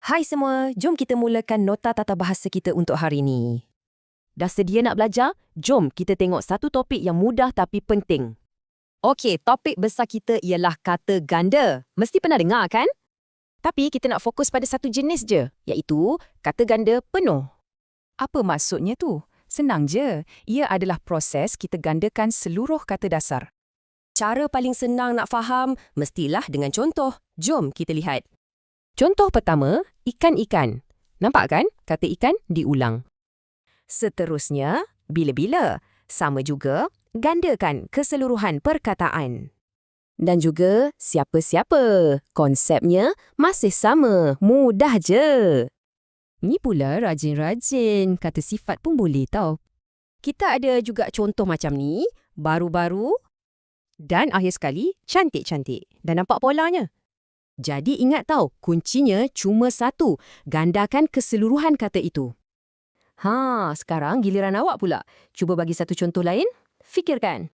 Hai semua, jom kita mulakan nota tata bahasa kita untuk hari ini. Dah sedia nak belajar? Jom kita tengok satu topik yang mudah tapi penting. Okey, topik besar kita ialah kata ganda. Mesti pernah dengar kan? Tapi kita nak fokus pada satu jenis je, iaitu kata ganda penuh. Apa maksudnya tu? Senang je. Ia adalah proses kita gandakan seluruh kata dasar. Cara paling senang nak faham mestilah dengan contoh. Jom kita lihat. Contoh pertama, ikan-ikan. Nampak kan? Kata ikan diulang. Seterusnya, bila-bila. Sama juga, gandakan keseluruhan perkataan. Dan juga siapa-siapa. Konsepnya masih sama, mudah je. Ni pula rajin-rajin, kata sifat pun boleh tau. Kita ada juga contoh macam ni, baru-baru dan akhir sekali cantik-cantik. Dan nampak polanya. Jadi ingat tau, kuncinya cuma satu, gandakan keseluruhan kata itu. Sekarang giliran awak pula. Cuba bagi satu contoh lain, fikirkan.